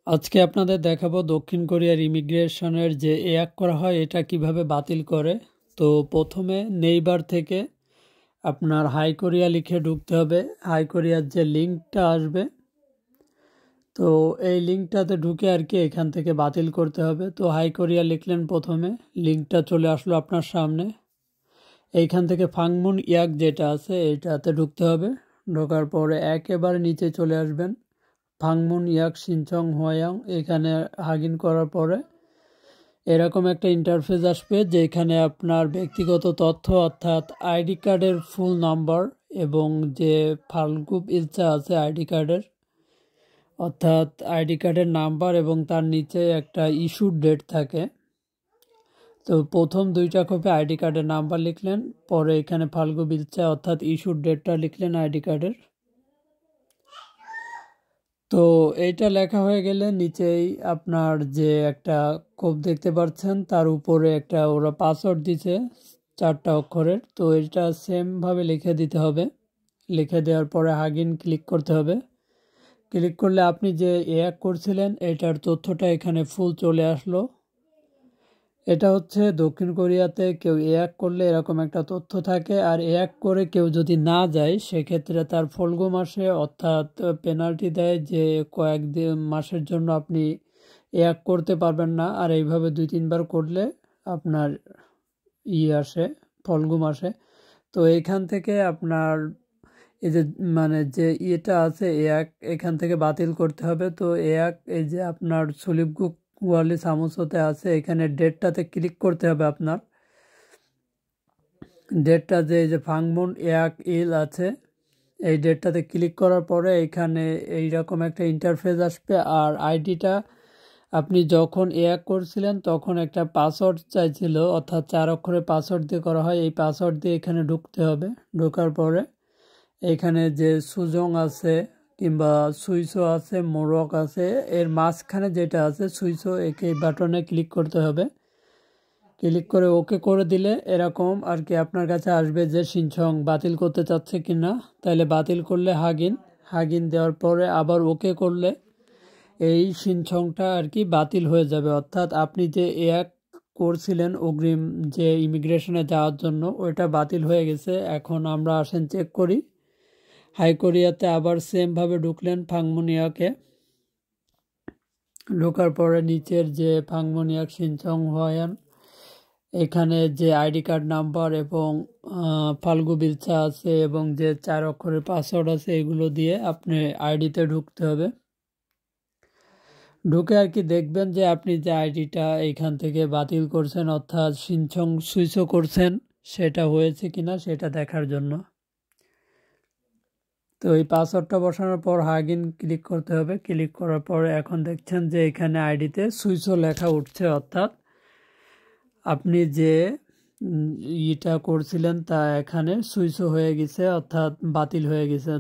আজকে আপনাদের দেখাবো দক্ষিণ কোরিয়ার ইমিগ্রেশনের যে এক করা হয় এটা কিভাবে বাতিল করে। তো প্রথমে নেইবার থেকে আপনার হাই কোরিয়া লিখে ঢুকতে হবে। হাই কোরিয়ার যে লিঙ্কটা আসবে, তো এই লিঙ্কটাতে ঢুকে আর কি এখান থেকে বাতিল করতে হবে। তো হাই কোরিয়া লিখলেন, প্রথমে লিঙ্কটা চলে আসলো আপনার সামনে। এইখান থেকে ফাংমুন ইয়াক যেটা আছে এটাতে ঢুকতে হবে। ঢোকার পরে একেবারে নিচে চলে আসবেন ফাংমুন ইয়াক সিনচং হোয়াং, এখানে হাগিন করার পরে এরকম একটা ইন্টারফেস আসবে যেখানে আপনার ব্যক্তিগত তথ্য অর্থাৎ আইডি কার্ডের ফুল নাম্বার এবং যে ফালগুপ ইলচা আছে আইডি কার্ডের, অর্থাৎ আইডি কার্ডের নাম্বার এবং তার নিচে একটা ইস্যুর ডেট থাকে। তো প্রথম দুইটা কপি আইডি কার্ডের নাম্বার লিখলেন, পরে এখানে ফালগুপ ইলচা অর্থাৎ ইস্যুর ডেটটা লিখলেন আইডি কার্ডের। তো এইটা লেখা হয়ে গেলে নিচেই আপনার যে একটা কোড দেখতে পাচ্ছেন তার উপরে একটা ওরা পাসওয়ার্ড দিছে 4টা অক্ষরের। তো এটা সেম ভাবে লিখে দিতে হবে। লিখে দেওয়ার পরে হাগিন ক্লিক করতে হবে। ক্লিক করলে আপনি যে এক করছিলেন এটার তথ্যটা এখানে ফুল চলে আসলো। এটা হচ্ছে দক্ষিণ কোরিয়াতে কেউ এক করলে এরকম একটা তথ্য থাকে, আর এক করে কেউ যদি না যায় সেক্ষেত্রে তার ফলগু মাসে অর্থাৎ পেনাল্টি দেয় যে কয়েকদিন মাসের জন্য আপনি এক করতে পারবেন না। আর এইভাবে 2-3 বার করলে আপনার আসে, ফলগু মাসে। তো এইখান থেকে আপনার এই যে মানে যে ইয়েটা আছে এক, এখান থেকে বাতিল করতে হবে। তো এক এই যে আপনার সুলিপগুক ওয়ালি সামুসতে আছে, এখানে ডেটটাতে ক্লিক করতে হবে আপনার। ডেটটা যে ফাংমুন এক ইল আছে এই ডেটটাতে ক্লিক করার পরে এখানে এইরকম একটা ইন্টারফেস আসবে। আর আইডিটা আপনি যখন এক করছিলেন তখন একটা পাসওয়ার্ড চাইছিল, অর্থাৎ 4 অক্ষরের পাসওয়ার্ড দিয়ে করা হয়। এই পাসওয়ার্ড দিয়ে এখানে ঢুকতে হবে। ঢোকার পরে এখানে যে সুজং আছে কিংবা সুইচও আছে, মোরক আছে, এর মাঝখানে যেটা আছে সুইচও, এই বাটনে ক্লিক করতে হবে। ক্লিক করে ওকে করে দিলে এরকম আর কি আপনার কাছে আসবে যে সিনচং বাতিল করতে চাচ্ছে কিনা। তাহলে বাতিল করলে হাগিন দেওয়ার পরে আবার ওকে করলে এই সিনচংটা আর কি বাতিল হয়ে যাবে। অর্থাৎ আপনি যে এক করছিলেন অগ্রিম যে ইমিগ্রেশনে যাওয়ার জন্য ওইটা বাতিল হয়ে গেছে। এখন আমরা আসেন চেক করি। হাই কোরিয়াতে আবার সেম ভাবে ঢুকলেন ফাংমুনিয়াকে। ঢোকার পরে নিচের যে ফাংমুনিয়াক সিনচং হোয়ান, এখানে যে আইডি কার্ড নাম্বার এবং ফালগু বিলচা আছে এবং যে 4 অক্ষরের পাসওয়ার্ড আছে এগুলো দিয়ে আপনি আইডিতে ঢুকতে হবে। ঢুকে আর কি দেখবেন যে আপনি যে আইডিটা এইখান থেকে বাতিল করছেন অর্থাৎ সিনচং সুইচও করছেন সেটা হয়েছে কিনা সেটা দেখার জন্য। তো এই পাসওয়ার্ডটা বসানোর পর হাগিন ক্লিক করতে হবে। ক্লিক করার পরে এখন দেখছেন যে এখানে আইডিতে সুইচও লেখা উঠছে, অর্থাৎ আপনি যে ইটা করছিলেন তা এখানে সুইচও হয়ে গেছে, অর্থাৎ বাতিল হয়ে গেছে।